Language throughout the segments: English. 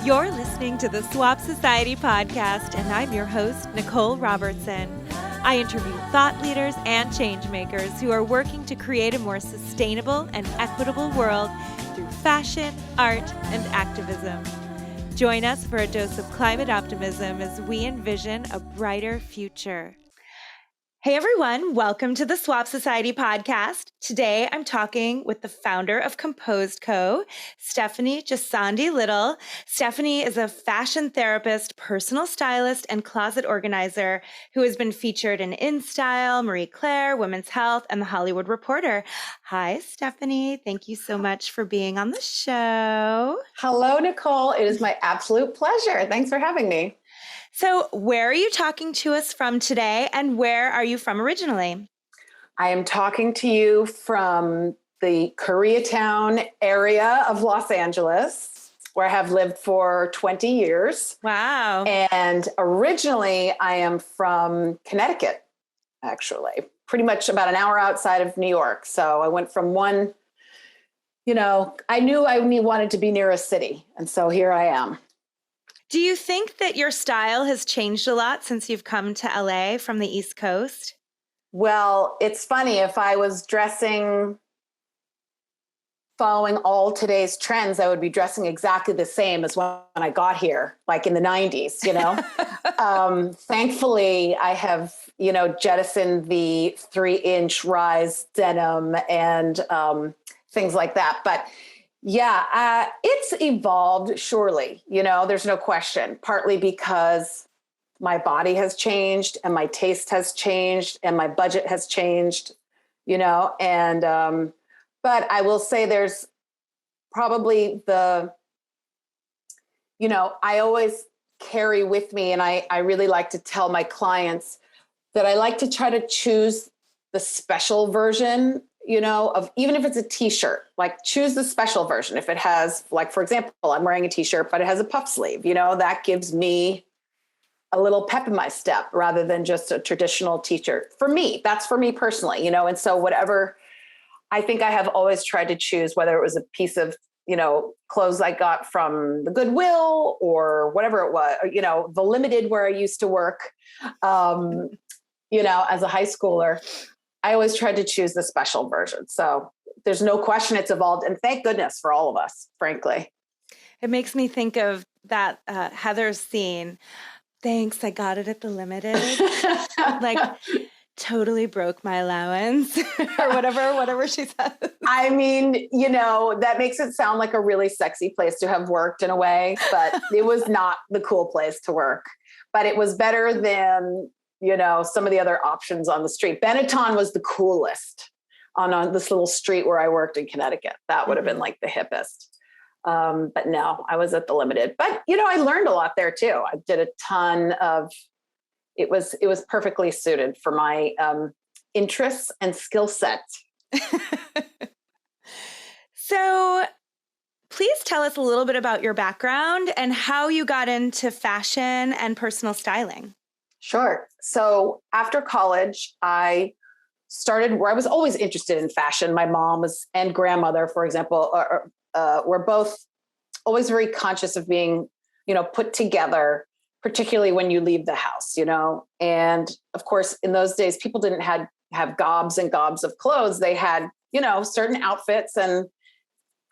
You're listening to the Swap Society podcast, and I'm your host, Nicole Robertson. I interview thought leaders and change makers who are working to create a more sustainable and equitable world through fashion, art, and activism. Join us for a dose of climate optimism as we envision a brighter future. Hey everyone, welcome to the Swap Society podcast. Today I'm talking with the founder of Composed Co., Stephanie Gisondi-Little. Stephanie is a fashion therapist, personal stylist, and closet organizer who has been featured in InStyle, Marie Claire, Women's Health, and The Hollywood Reporter. Hi, Stephanie. Thank you so much for being on the show. Hello, Nicole. It is my absolute pleasure. Thanks for having me. So where are you talking to us from today, and where are you from originally? I am talking to you from the Koreatown area of Los Angeles, where I have lived for 20 years. Wow. And originally, I am from Connecticut, actually, pretty much about an hour outside of New York. So I went from one, I knew I wanted to be near a city. And so here I am. Do you think that your style has changed a lot since you've come to LA from the East Coast? Well, it's funny. If I was dressing, following all today's trends, I would be dressing exactly the same as when I got here, like in the 90s, Thankfully, I have, jettisoned the 3-inch rise denim and things like that. But yeah, it's evolved, surely. There's no question, partly because my body has changed and my taste has changed and my budget has changed, but I will say there's probably I always carry with me, and I really like to tell my clients that I like to try to choose the special version of, even if it's a t-shirt, like choose the special version. If it has, like, for example, I'm wearing a t-shirt, but it has a puff sleeve, that gives me a little pep in my step rather than just a traditional t-shirt. For me, that's for me personally, and so whatever, I think I have always tried to choose, whether it was a piece of, clothes I got from the Goodwill or whatever it was, the Limited where I used to work, as a high schooler. I always tried to choose the special version. So there's no question it's evolved. And thank goodness for all of us, frankly. It makes me think of that Heather's scene. Thanks, I got it at the Limited. Like, totally broke my allowance or whatever she says. I mean, that makes it sound like a really sexy place to have worked in a way, but it was not the cool place to work. But it was better than some of the other options on the street. Benetton was the coolest on this little street where I worked in Connecticut. That would have been like the hippest. But no, I was at the Limited. But, I learned a lot there too. I did a ton of, it was perfectly suited for my interests and skill set. So please tell us a little bit about your background and how you got into fashion and personal styling. Sure. So after college, I started where I was always interested in fashion. My mom and grandmother, for example, were both always very conscious of being, put together, particularly when you leave the house, And of course, in those days, people didn't have gobs and gobs of clothes. They had, certain outfits and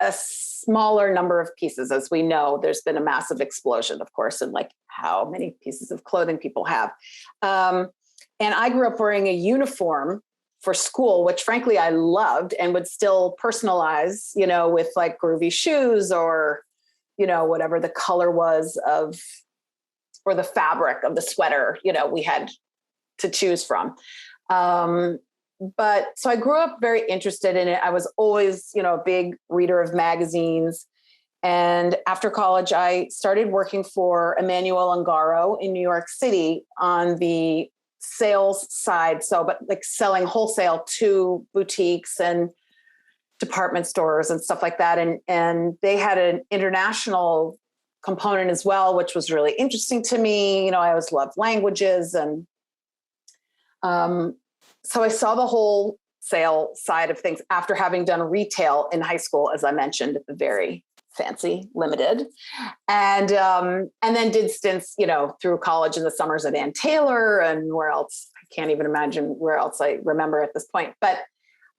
a smaller number of pieces. As we know, there's been a massive explosion, of course, in like how many pieces of clothing people have. And I grew up wearing a uniform for school, which frankly I loved and would still personalize, with like groovy shoes or, whatever the color was or the fabric of the sweater, we had to choose from. But so I grew up very interested in it. I was always, a big reader of magazines. And after college, I started working for Emmanuel Ungaro in New York City on the sales side. But like selling wholesale to boutiques and department stores and stuff like that. And they had an international component as well, which was really interesting to me. I always loved languages. And so I saw the wholesale side of things after having done retail in high school, as I mentioned at the very fancy, limited. And then did stints, through college in the summers at Ann Taylor and where else. I can't even imagine where else I remember at this point. But,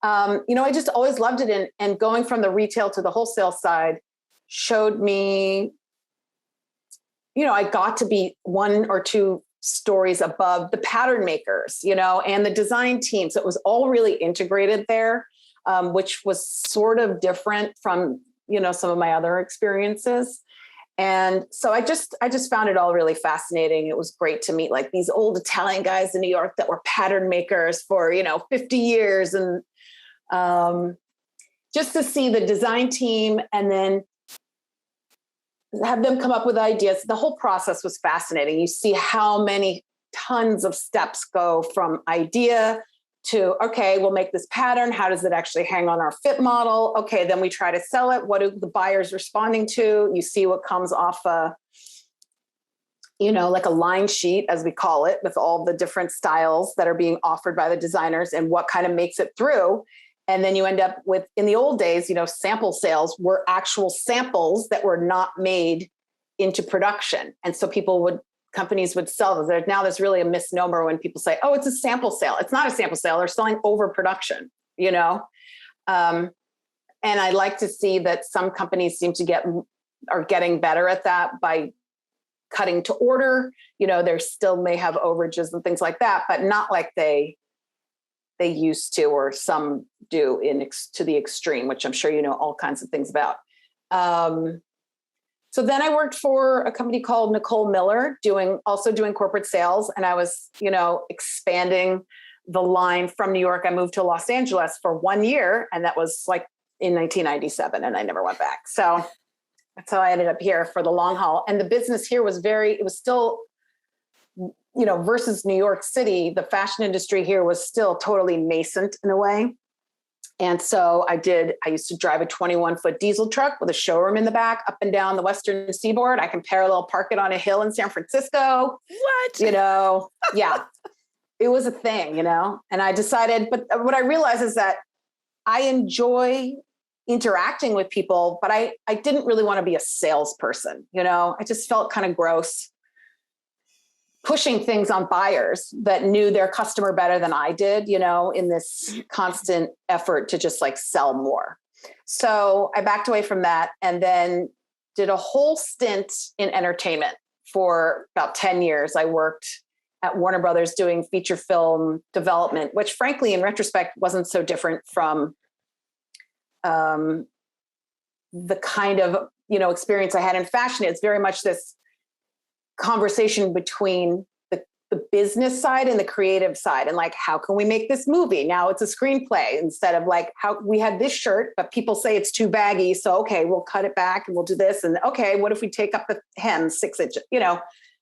I just always loved it. And going from the retail to the wholesale side showed me, I got to be one or two stories above the pattern makers, and the design teams. It was all really integrated there, which was sort of different from, some of my other experiences. And so I just found it all really fascinating. It was great to meet like these old Italian guys in New York that were pattern makers for, 50 years. And just to see the design team and then have them come up with ideas. The whole process was fascinating. You see how many tons of steps go from idea to, okay, we'll make this pattern. How does it actually hang on our fit model? Okay, then we try to sell it. What are the buyers responding to? You see what comes off like a line sheet, as we call it, with all the different styles that are being offered by the designers and what kind of makes it through. And then you end up with, in the old days, sample sales were actual samples that were not made into production. And so companies would sell those. Now there's really a misnomer when people say, oh, it's a sample sale. It's not a sample sale. They're selling overproduction, and I like to see that some companies are getting better at that by cutting to order. They still may have overages and things like that, but not like they used to, or some do to the extreme, which I'm sure all kinds of things about. So then I worked for a company called Nicole Miller, doing corporate sales. And I was, expanding the line from New York. I moved to Los Angeles for 1 year, and that was like in 1997, and I never went back. So that's how I ended up here for the long haul. And the business here was still, versus New York City, the fashion industry here was still totally nascent in a way. And so I used to drive a 21-foot diesel truck with a showroom in the back up and down the Western Seaboard. I can parallel park it on a hill in San Francisco. What? Yeah, it was a thing, and I decided, but what I realized is that I enjoy interacting with people, but I didn't really want to be a salesperson. I just felt kind of gross pushing things on buyers that knew their customer better than I did, in this constant effort to just like sell more. So I backed away from that and then did a whole stint in entertainment for about 10 years. I worked at Warner Brothers doing feature film development, which frankly, in retrospect, wasn't so different from the kind of, experience I had in fashion. It's very much this conversation between the business side and the creative side, and like, how can we make this movie? Now it's a screenplay instead of like, how we had this shirt, but people say it's too baggy. So, okay, we'll cut it back and we'll do this. And okay, what if we take up the hem 6 inches?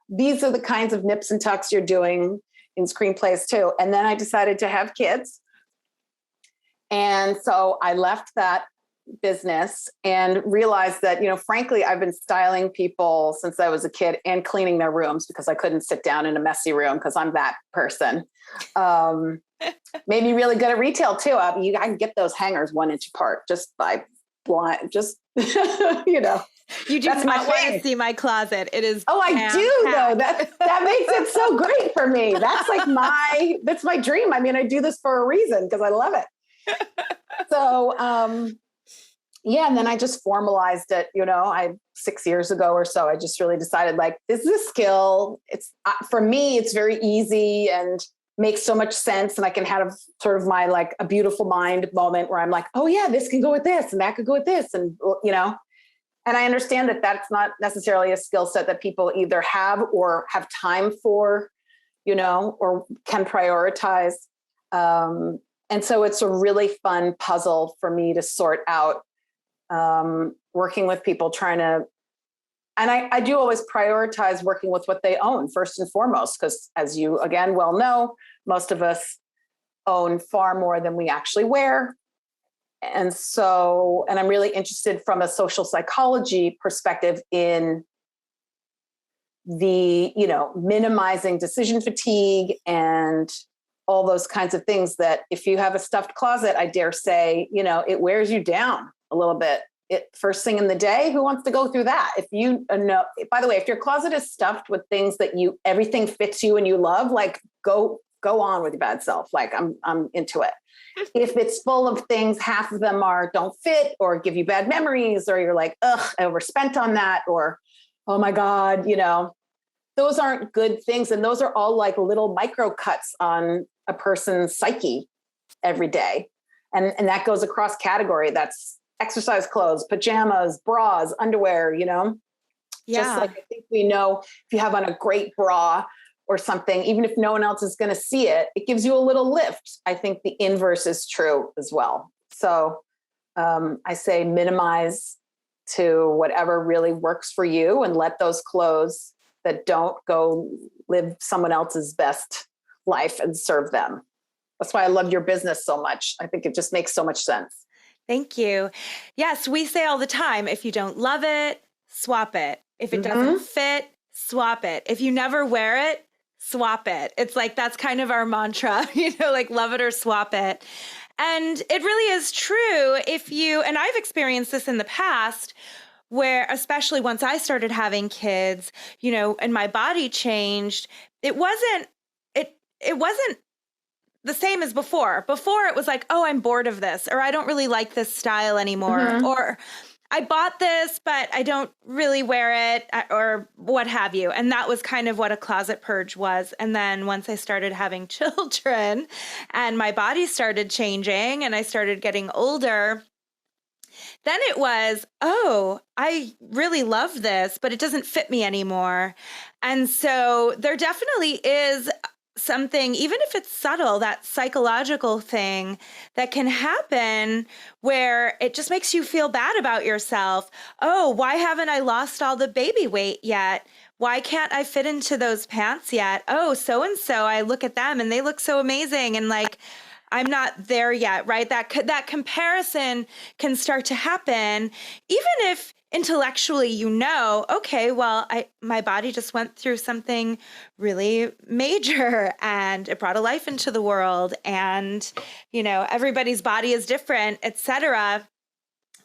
These are the kinds of nips and tucks you're doing in screenplays too. And then I decided to have kids. And so I left that business and realized that, frankly, I've been styling people since I was a kid and cleaning their rooms because I couldn't sit down in a messy room because I'm that person. Made me really good at retail too. I can get those hangers 1 inch apart just by blind, You do that's not want to see my closet. It is. Oh, I do though. That makes it so great for me. That's like that's my dream. I mean, I do this for a reason because I love it. So, and then I just formalized it, 6 years ago or so. I just really decided like, this is a skill. It's for me, it's very easy and makes so much sense. And I can have sort of my, like a beautiful mind moment where I'm like, oh yeah, this can go with this and that could go with this. And, and I understand that that's not necessarily a skill set that people either have or have time for, or can prioritize. And so it's a really fun puzzle for me to sort out, working with people and I do always prioritize working with what they own first and foremost, because as you again well know, most of us own far more than we actually wear. And I'm really interested from a social psychology perspective in the, minimizing decision fatigue and all those kinds of things that if you have a stuffed closet, I dare say, it wears you down a little bit. it first thing in the day. Who wants to go through that? If you know, by the way, if your closet is stuffed with things that everything fits you and you love, like go on with your bad self. Like I'm into it. If it's full of things, half of them don't fit or give you bad memories, or you're like, ugh, I overspent on that, or, oh my God, those aren't good things. And those are all like little micro cuts on a person's psyche every day. And that goes across category. That's exercise clothes, pajamas, bras, underwear, Yeah. Just like I think we know if you have on a great bra or something, even if no one else is going to see it, it gives you a little lift. I think the inverse is true as well. So I say minimize to whatever really works for you, and let those clothes that don't go live someone else's best life and serve them. That's why I love your business so much. I think it just makes so much sense. Thank you. Yes, we say all the time, if you don't love it, swap it. If it doesn't fit, swap it. If you never wear it, swap it. It's like, that's kind of our mantra, like love it or swap it. And it really is true and I've experienced this in the past, where especially once I started having kids, and my body changed, it wasn't the same as before. Before it was like, oh, I'm bored of this, or I don't really like this style anymore, or I bought this, but I don't really wear it, or what have you. And that was kind of what a closet purge was. And then once I started having children and my body started changing and I started getting older, then it was, oh, I really love this, but it doesn't fit me anymore. And so there definitely is something, even if it's subtle, that psychological thing that can happen where it just makes you feel bad about yourself. Oh, why haven't I lost all the baby weight yet? Why can't I fit into those pants yet? Oh, so-and-so, I look at them and they look so amazing. And like, I'm not there yet, right? That comparison can start to happen, even if intellectually, okay, well, my body just went through something really major and it brought a life into the world, and, everybody's body is different, etc.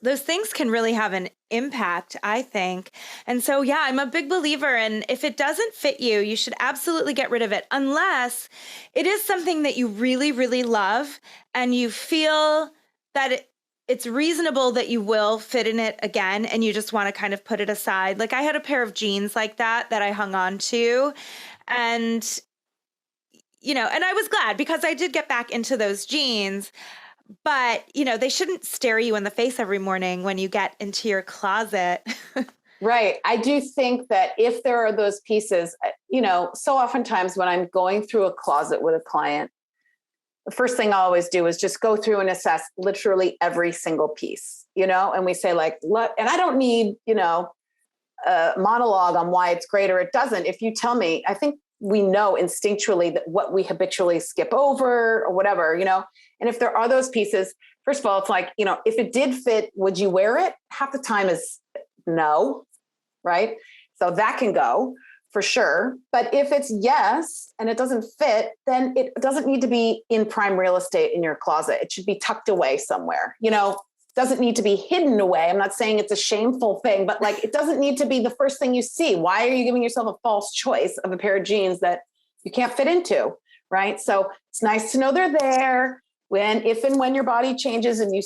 Those things can really have an impact, I think. And so, yeah, I'm a big believer in, if it doesn't fit you, you should absolutely get rid of it, unless it is something that you really, really love and you feel that it's reasonable that you will fit in it again and you just want to kind of put it aside. Like I had a pair of jeans like that I hung on to, and, and I was glad because I did get back into those jeans. But, they shouldn't stare you in the face every morning when you get into your closet. Right. I do think that if there are those pieces, so oftentimes when I'm going through a closet with a client, the first thing I always do is just go through and assess literally every single piece, and we say like, look, and I don't need, a monologue on why it's great or it doesn't. If you tell me, I think we know instinctually that what we habitually skip over or whatever, and if there are those pieces, first of all, it's like, if it did fit, would you wear it? Half the time is no, right? So that can go for sure. But if it's yes, and it doesn't fit, then it doesn't need to be in prime real estate in your closet. It should be tucked away somewhere, doesn't need to be hidden away. I'm not saying it's a shameful thing, but like, it doesn't need to be the first thing you see. Why are you giving yourself a false choice of a pair of jeans that you can't fit into? Right. So it's nice to know they're there if and when your body changes and you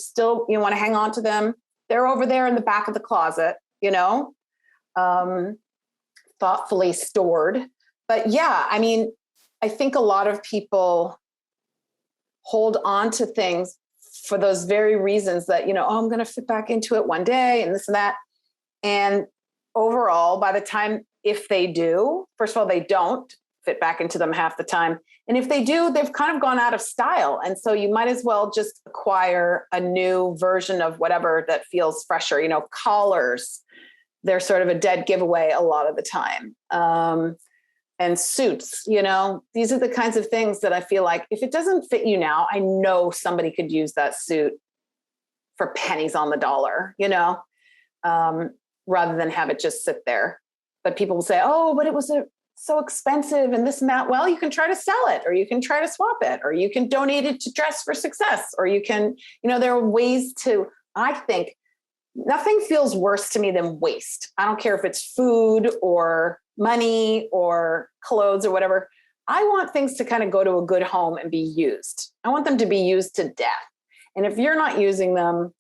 want to hang on to them, they're over there in the back of the closet, thoughtfully stored. But yeah, I mean, I think a lot of people hold on to things for those very reasons that, oh, I'm going to fit back into it one day and this and that. And overall, by the time, if they do, first of all, they don't fit back into them half the time. And if they do, they've kind of gone out of style. And so you might as well just acquire a new version of whatever that feels fresher, collars. They're sort of a dead giveaway a lot of the time. And suits, these are the kinds of things that I feel like if it doesn't fit you now, I know somebody could use that suit for pennies on the dollar, rather than have it just sit there. But people will say, oh, but it was so expensive and this and that. Well, you can try to sell it, or you can try to swap it, or you can donate it to Dress for Success, or you can, there are ways to, I think, nothing feels worse to me than waste. I don't care if it's food or money or clothes or whatever. I want things to kind of go to a good home and be used. I want them to be used to death. And if you're not using them,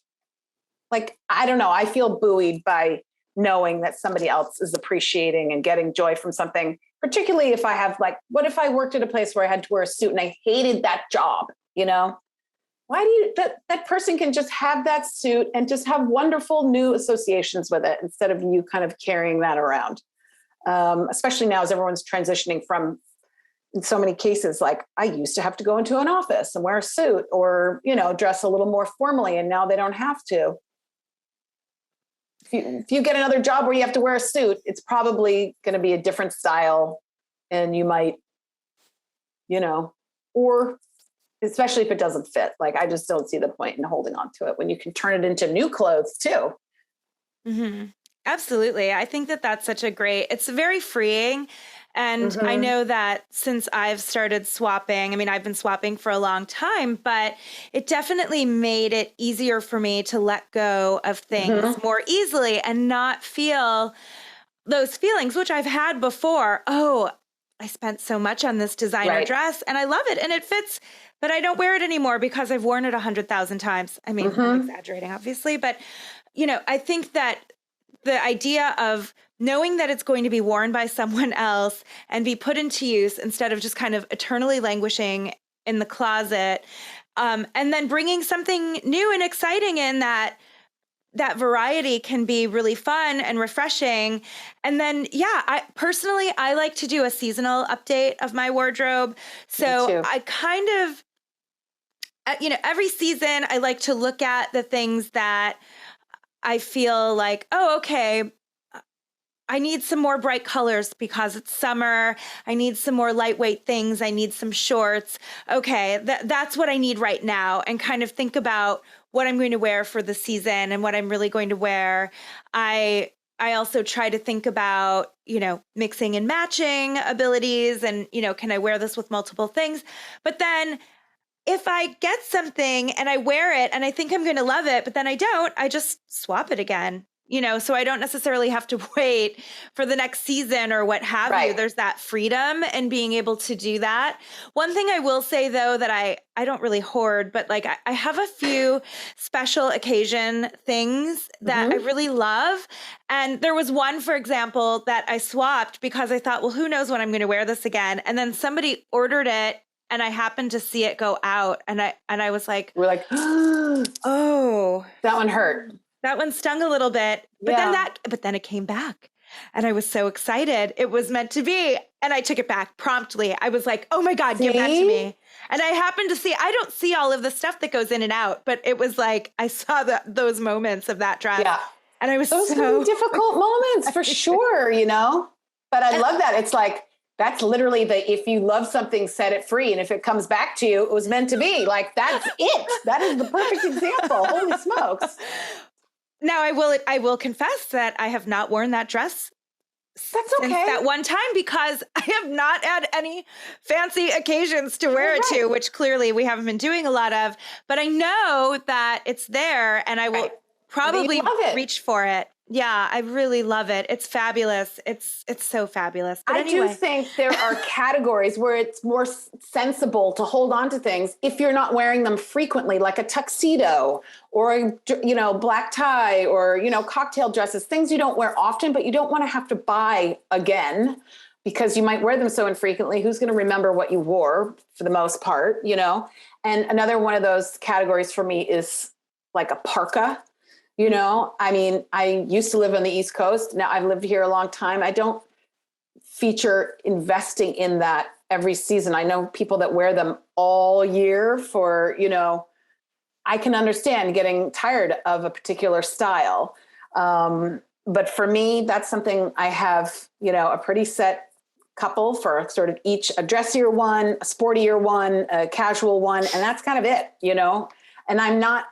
like, I don't know, I feel buoyed by knowing that somebody else is appreciating and getting joy from something, particularly if I have, like, what if I worked at a place where I had to wear a suit and I hated that job, you know? Why do you, that person can just have that suit and just have wonderful new associations with it instead of you kind of carrying that around. Especially now as everyone's transitioning from, in so many cases, like I used to have to go into an office and wear a suit or, you know, dress a little more formally, and now they don't have to. If you get another job where you have to wear a suit, it's probably going to be a different style, and you might, you know, or especially if it doesn't fit. Like, I just don't see the point in holding on to it when you can turn it into new clothes too. Mm-hmm. Absolutely. I think that that's such a great, it's very freeing. And I know that since I've started swapping, I mean, I've been swapping for a long time, but it definitely made it easier for me to let go of things more easily and not feel those feelings, which I've had before. Oh, I spent so much on this designer dress and I love it and it fits, but I don't wear it anymore because I've worn it 100,000 times. I mean, I'm exaggerating, obviously, but you know, I think that the idea of knowing that it's going to be worn by someone else and be put into use instead of just kind of eternally languishing in the closet, and then bringing something new and exciting in that variety can be really fun and refreshing. And then, yeah, I like to do a seasonal update of my wardrobe. So I kind of, you know, every season I like to look at the things that I feel like, oh, okay, I need some more bright colors because it's summer. I need some more lightweight things. I need some shorts. Okay, that's what I need right now. And kind of think about what I'm going to wear for the season and what I'm really going to wear. I also try to think about, you know, mixing and matching abilities and, you know, can I wear this with multiple things? But then if I get something and I wear it and I think I'm going to love it, but then I don't, I just swap it again, you know, so I don't necessarily have to wait for the next season or what have you. There's that freedom and being able to do that. One thing I will say, though, that I don't really hoard, but like I have a few special occasion things that I really love. And there was one, for example, that I swapped because I thought, well, who knows when I'm going to wear this again? And then somebody ordered it and I happened to see it go out, and I was like, we're like, oh, that one hurt. That one stung a little bit, but then it came back, and I was so excited. It was meant to be, and I took it back promptly. I was like, oh my God, give that to me. And I happened to see, I don't see all of the stuff that goes in and out, but it was like, I saw those moments of that dress. Yeah. And I was those can be difficult moments for sure, you know, but I love that. It's like, that's literally if you love something, set it free. And if it comes back to you, it was meant to be. Like, that's it. That is the perfect example. Holy smokes. Now, I will confess that I have not worn that dress since that one time because I have not had any fancy occasions to wear it to, which clearly we haven't been doing a lot of. But I know that it's there, and I will probably reach for it. Yeah, I really love it. It's fabulous. It's so fabulous. But anyway. do think there are categories where it's more sensible to hold on to things if you're not wearing them frequently, like a tuxedo or, you know, black tie or, you know, cocktail dresses, things you don't wear often, but you don't want to have to buy again because you might wear them so infrequently. Who's going to remember what you wore for the most part, you know? And another one of those categories for me is like a parka. You know, I mean, I used to live on the East Coast. Now I've lived here a long time. I don't feature investing in that every season. I know people that wear them all year for, you know, I can understand getting tired of a particular style. But for me, that's something I have, you know, a pretty set couple for sort of each, a dressier one, a sportier one, a casual one. And that's kind of it, you know, and I'm not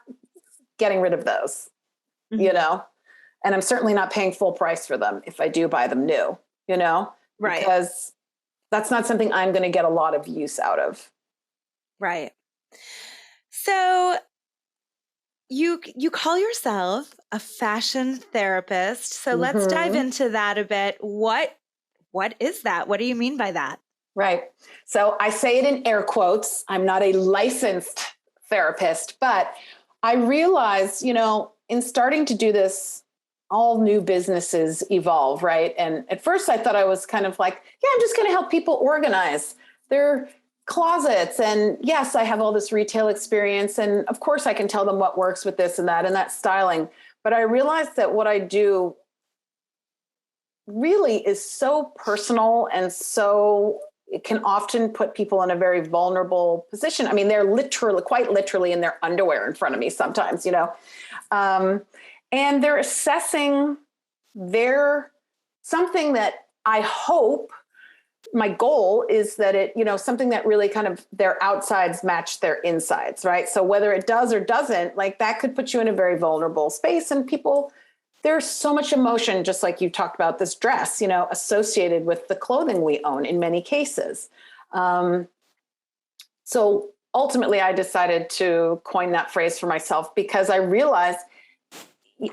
getting rid of those. You know, and I'm certainly not paying full price for them if I do buy them new, you know, because that's not something I'm going to get a lot of use out of. Right. So you call yourself a fashion therapist. So let's dive Mm-hmm. into that a bit. What is that? What do you mean by that? Right. So I say it in air quotes. I'm not a licensed therapist, but I realized, in starting to do this, all new businesses evolve, right? And at first I thought I was kind of like, yeah, I'm just going to help people organize their closets. And yes, I have all this retail experience. And of course I can tell them what works with this and that's styling. But I realized that what I do really is so personal and so it can often put people in a very vulnerable position. I mean, they're quite literally in their underwear in front of me sometimes, and they're assessing something that I hope, my goal is that something that really kind of their outsides match their insides, right? So whether it does or doesn't, like that could put you in a very vulnerable space, and there's so much emotion, just like you talked about this dress, associated with the clothing we own in many cases. So ultimately, I decided to coin that phrase for myself because I realized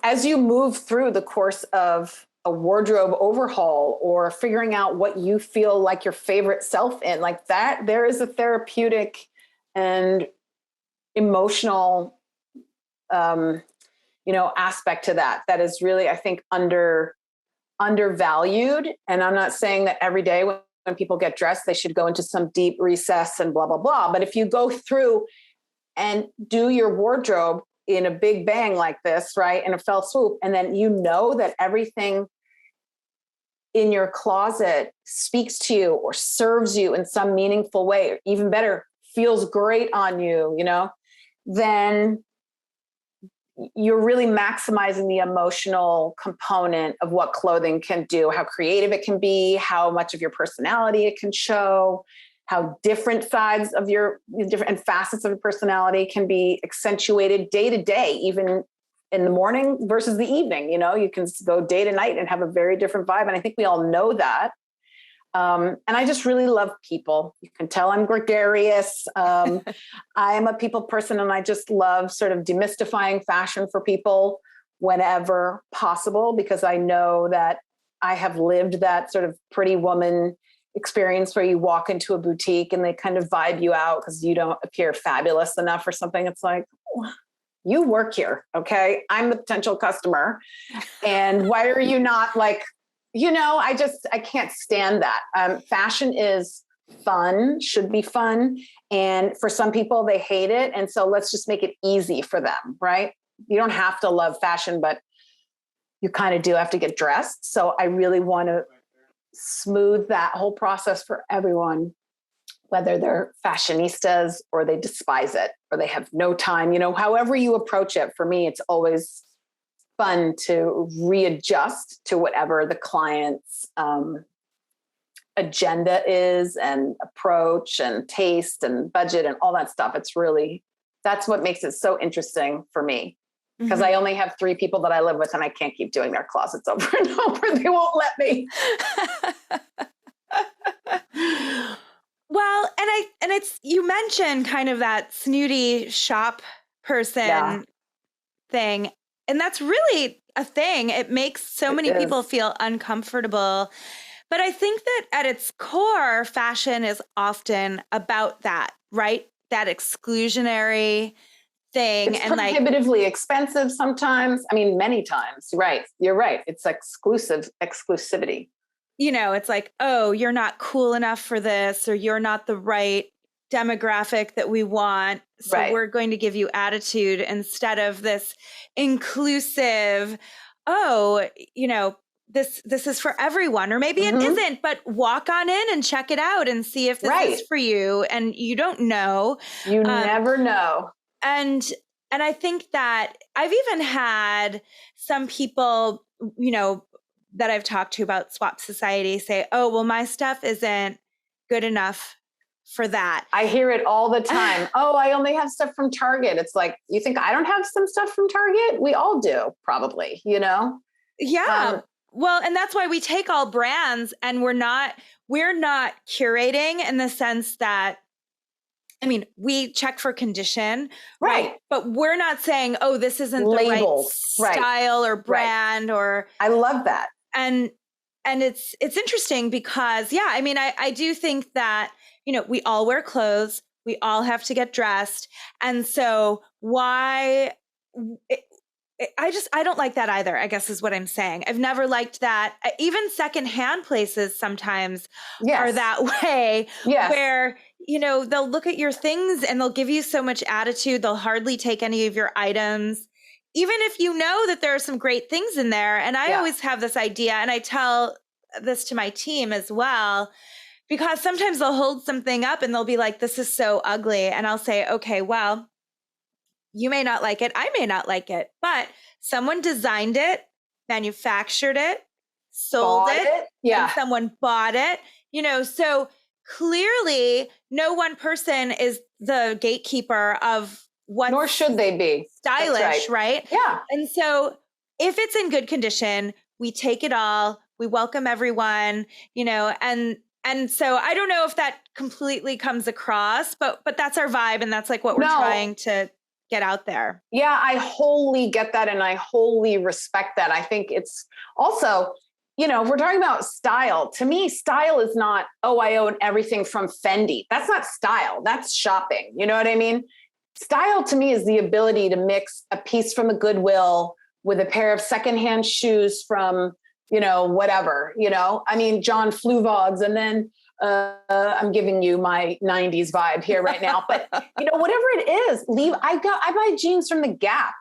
as you move through the course of a wardrobe overhaul or figuring out what you feel like your favorite self in, like that, there is a therapeutic and emotional aspect to that is really, I think, undervalued. And I'm not saying that every day when people get dressed, they should go into some deep recess and blah, blah, blah. But if you go through and do your wardrobe in a big bang like this, right, in a fell swoop, and then that everything in your closet speaks to you or serves you in some meaningful way, or even better, feels great on you, then you're really maximizing the emotional component of what clothing can do, how creative it can be, how much of your personality it can show, how different sides of your different facets of your personality can be accentuated day to day, even in the morning versus the evening. You can go day to night and have a very different vibe. And I think we all know that. And I just really love people. You can tell I'm gregarious. I am a people person, and I just love sort of demystifying fashion for people whenever possible, because I know that I have lived that sort of pretty woman experience where you walk into a boutique and they kind of vibe you out because you don't appear fabulous enough or something. It's like, you work here, okay? I'm the potential customer. And why are you not like, I can't stand that. Fashion is fun, should be fun. And for some people, they hate it. And so let's just make it easy for them, right? You don't have to love fashion, but you kind of do have to get dressed. So I really want to smooth that whole process for everyone, whether they're fashionistas or they despise it or they have no time, however you approach it. For me, it's always fun to readjust to whatever the client's agenda is and approach and taste and budget and all that stuff. That's what makes it so interesting for me, because I only have 3 people that I live with and I can't keep doing their closets over and over. They won't let me. Well, and it's, you mentioned kind of that snooty shop person thing. And that's really a thing. It makes so many people feel uncomfortable. But I think that at its core, fashion is often about that, right? That exclusionary thing. It's prohibitively expensive sometimes. I mean, many times. Right. You're right. It's exclusivity. It's like, oh, you're not cool enough for this, or you're not the right demographic that we want. So we're going to give you attitude instead of this inclusive, this is for everyone, or maybe it isn't, but walk on in and check it out and see if this is for you. And you don't know. You never know. And I think that I've even had some people, that I've talked to about Swap Society say, oh, well, my stuff isn't good enough for that. I hear it all the time. Oh, I only have stuff from Target. It's like, you think I don't have some stuff from Target? We all do, probably, Yeah. Well, and that's why we take all brands, and we're not curating in the sense that I mean, we check for condition, Right. right? But we're not saying, oh, this isn't Labels. the right style or Right. brand or. I love that. And it's interesting because, yeah, I mean, I do think that, we all wear clothes. We all have to get dressed. And so why I don't like that either, I guess is what I'm saying. I've never liked that. Even secondhand places sometimes are that way, where, they'll look at your things and they'll give you so much attitude. They'll hardly take any of your items, even if you know that there are some great things in there. And I always have this idea, and I tell this to my team as well, because sometimes they'll hold something up and they'll be like, this is so ugly. And I'll say, okay, well, you may not like it. I may not like it, but someone designed it, manufactured it, sold it, and someone bought it, so clearly no one person is the gatekeeper of what. Nor should they be. Stylish, right? Yeah. And so if it's in good condition, we take it all, we welcome everyone, and so I don't know if that completely comes across, but that's our vibe. And that's like what we're trying to get out there. Yeah, I wholly get that. And I wholly respect that. I think it's also, if we're talking about style, to me, style is not, I own everything from Fendi. That's not style. That's shopping. You know what I mean? Style to me is the ability to mix a piece from a Goodwill with a pair of secondhand shoes from, whatever, I mean, John Fluvog's, and then I'm giving you my 90s vibe here right now, but whatever it is, I buy jeans from the Gap,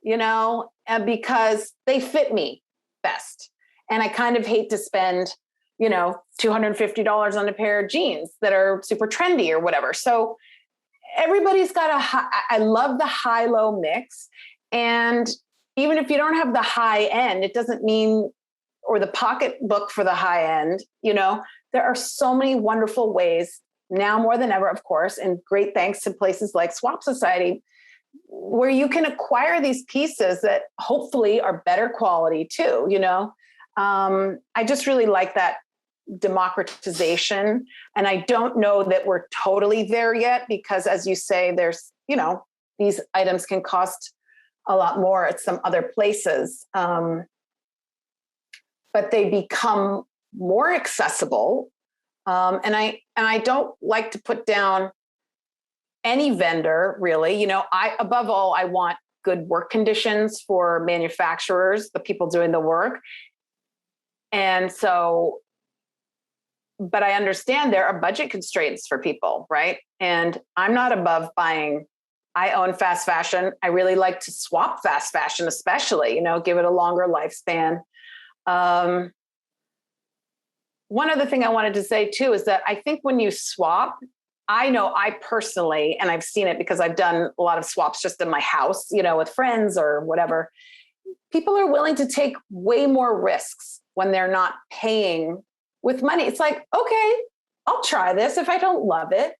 and because they fit me best. And I kind of hate to spend, $250 on a pair of jeans that are super trendy or whatever. So everybody's got I love the high-low mix. And even if you don't have the high end, it doesn't mean, or the pocketbook for the high end, there are so many wonderful ways now more than ever, of course, and great thanks to places like Swap Society, where you can acquire these pieces that hopefully are better quality too. I just really like that democratization. And I don't know that we're totally there yet, because as you say, there's, these items can cost a lot more at some other places. But they become more accessible. And I don't like to put down any vendor really, above all, I want good work conditions for manufacturers, the people doing the work. And so, but I understand there are budget constraints for people, right? And I'm not above buying. I own fast fashion. I really like to swap fast fashion, especially, give it a longer lifespan. One other thing I wanted to say too, is that I think when you swap, I know I personally, and I've seen it because I've done a lot of swaps just in my house, with friends or whatever, people are willing to take way more risks when they're not paying with money. It's like, okay, I'll try this. If I don't love it,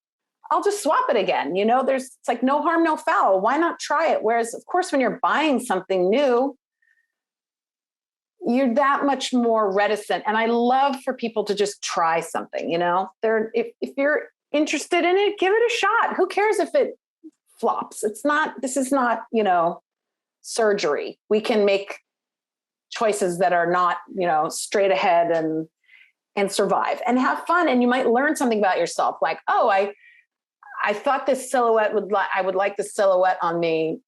I'll just swap it again. It's like no harm, no foul. Why not try it? Whereas of course, when you're buying something new, you're that much more reticent. And I love for people to just try something, if you're interested in it, give it a shot. Who cares if it flops? This is not, surgery. We can make choices that are not, straight ahead and survive and have fun. And you might learn something about yourself. Like, I thought this silhouette I would like the silhouette on me,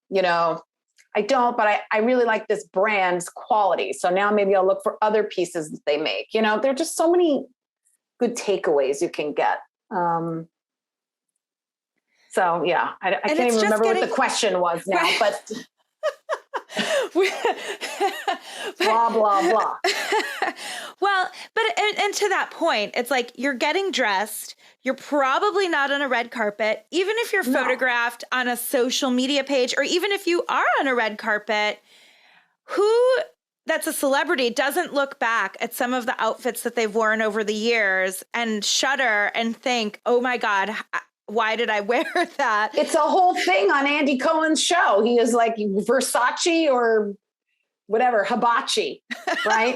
I don't, but I really like this brand's quality. So now maybe I'll look for other pieces that they make. There are just so many good takeaways you can get. So yeah, I can't even remember what the question was now, right. but blah, blah, blah. Well, but and to that point, it's like you're getting dressed. You're probably not on a red carpet. Even if you're photographed on a social media page, or even if you are on a red carpet, that's a celebrity doesn't look back at some of the outfits that they've worn over the years and shudder and think, oh my God, why did I wear that? It's a whole thing on Andy Cohen's show. He is like Versace or whatever, hibachi, right?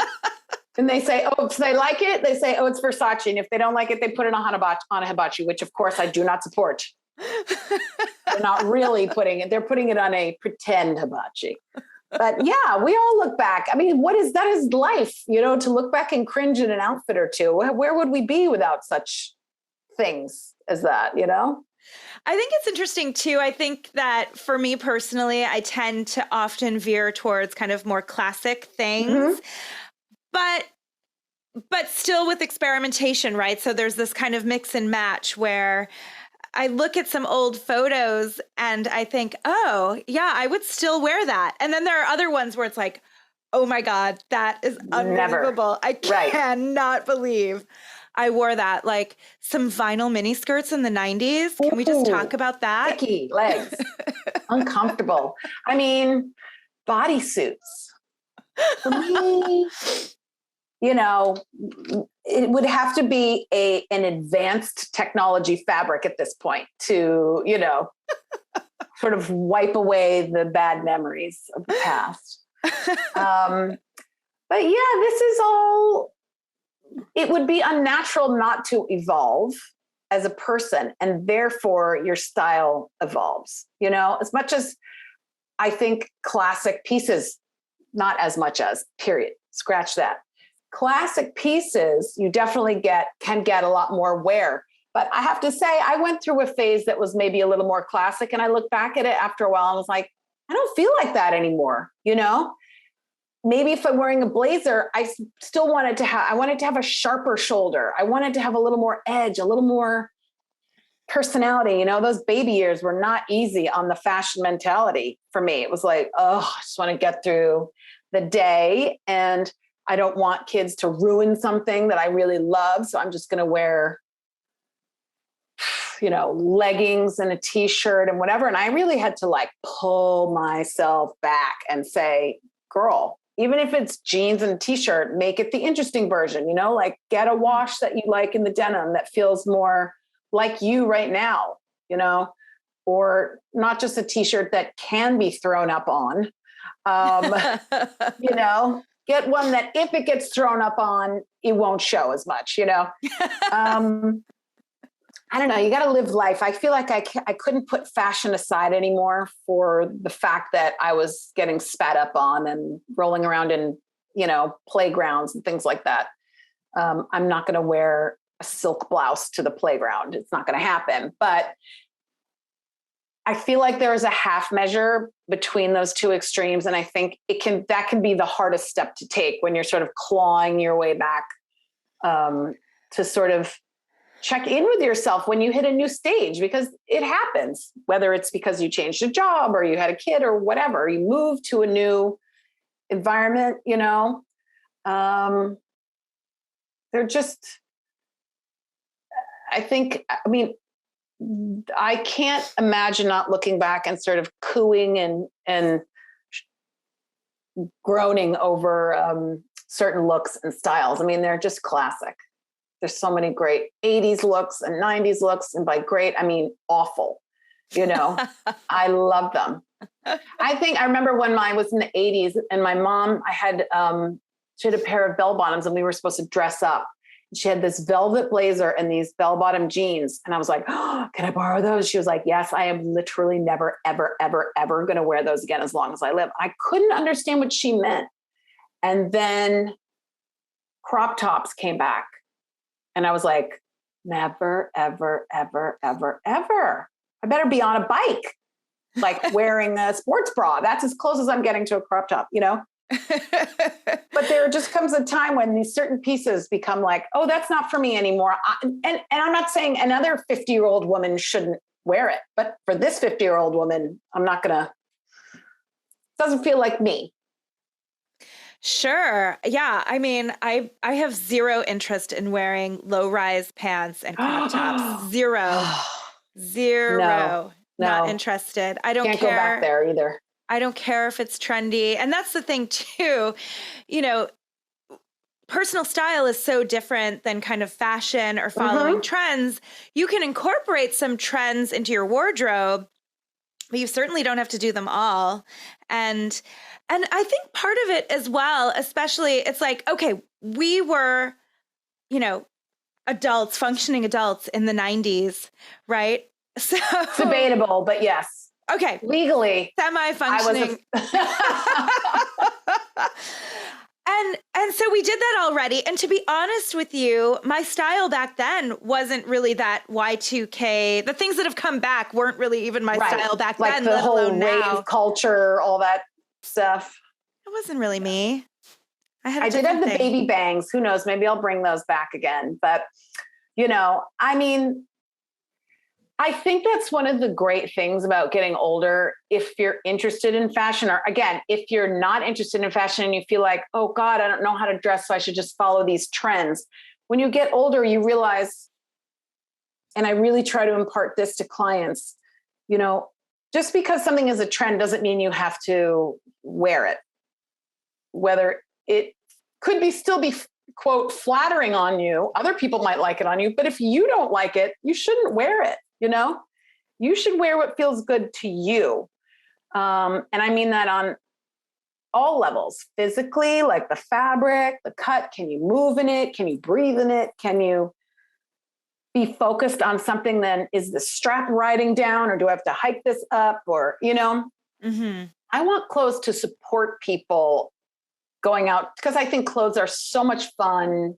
And they say, if they like it, they say, it's Versace. And if they don't like it, they put it on a hibachi, which of course I do not support. They're not really putting it, they're putting it on a pretend hibachi. But yeah, we all look back. I mean, that is life, to look back and cringe in an outfit or two. Where would we be without such things as that, I think it's interesting too. I think that for me personally, I tend to often veer towards kind of more classic things, but still with experimentation, right? So there's this kind of mix and match where I look at some old photos and I think, oh, yeah, I would still wear that. And then there are other ones where it's like, oh my God, that is unbelievable. I cannot believe I wore that. Like some vinyl mini skirts in the 90s. Can we just talk about that? Sticky legs, uncomfortable. I mean, bodysuits. For me, it would have to be an advanced technology fabric at this point to, sort of wipe away the bad memories of the past. But yeah, this is all, it would be unnatural not to evolve as a person, and therefore your style evolves, as much as I think classic pieces, not as much as, period, scratch that. Classic pieces, you definitely can get a lot more wear. But I have to say, I went through a phase that was maybe a little more classic. And I look back at it after a while and was like, I don't feel like that anymore. Maybe if I'm wearing a blazer, I still wanted to have a sharper shoulder. I wanted to have a little more edge, a little more personality. Those baby years were not easy on the fashion mentality for me. It was like, oh, I just want to get through the day, and I don't want kids to ruin something that I really love. So I'm just going to wear, leggings and a t-shirt and whatever. And I really had to pull myself back and say, girl, even if it's jeans and a t-shirt, make it the interesting version, get a wash that you like in the denim that feels more like you right now, or not just a t-shirt that can be thrown up on, get one that if it gets thrown up on, it won't show as much, I don't know. You got to live life. I feel like I couldn't put fashion aside anymore for the fact that I was getting spat up on and rolling around in, playgrounds and things like that. I'm not going to wear a silk blouse to the playground. It's not going to happen. But I feel like there is a half measure between those two extremes. And I think that can be the hardest step to take when you're sort of clawing your way back to sort of check in with yourself when you hit a new stage, because it happens, whether it's because you changed a job or you had a kid or whatever, you move to a new environment, they're just, I can't imagine not looking back and sort of cooing and groaning over certain looks and styles. I mean, they're just classic. There's so many great 80s looks and 90s looks. And by great, I mean awful. I love them. I remember when I was in the 80s and my mom, she had a pair of bell bottoms and we were supposed to dress up. She had this velvet blazer and these bell-bottom jeans. And I was like, oh, can I borrow those? She was like, yes, I am literally never, ever, ever, ever going to wear those again as long as I live. I couldn't understand what she meant. And then crop tops came back. And I was like, never, ever, ever, ever, ever. I better be on a bike, wearing a sports bra. That's as close as I'm getting to a crop top, But there just comes a time when these certain pieces become like, oh, that's not for me anymore. And I'm not saying another 50-year-old woman shouldn't wear it, but for this 50-year-old woman, I'm not gonna, doesn't feel like me. Sure. Yeah. I mean, I have zero interest in wearing low-rise pants and crop tops. Zero. No. Not interested. I don't Can't care. Go back there either. I don't care if it's trendy. And that's the thing too, personal style is so different than kind of fashion or following trends. You can incorporate some trends into your wardrobe, but you certainly don't have to do them all. And I think part of it as well, especially, it's like, okay, we were, functioning adults in the 90s, right? So It's debatable, but yes. Okay. Legally. Semi-functioning. And so we did that already. And to be honest with you, my style back then wasn't really that Y2K. The things that have come back weren't really even my style back then, the let whole alone now. rave culture, all that stuff. It wasn't really me. I did have the baby bangs. Who knows? Maybe I'll bring those back again. But, I mean, I think that's one of the great things about getting older. If you're interested in fashion, or again, if you're not interested in fashion and you feel like, oh God, I don't know how to dress, so I should just follow these trends. When you get older, you realize, and I really try to impart this to clients, just because something is a trend doesn't mean you have to wear it. Whether it could still be, quote, flattering on you, other people might like it on you, but if you don't like it, you shouldn't wear it. You should wear what feels good to you. And I mean that on all levels, physically, like the fabric, the cut. Can you move in it? Can you breathe in it? Can you be focused on something? Then is the strap riding down, or do I have to hike this up? Or, Mm-hmm. I want clothes to support people going out, because I think clothes are so much fun.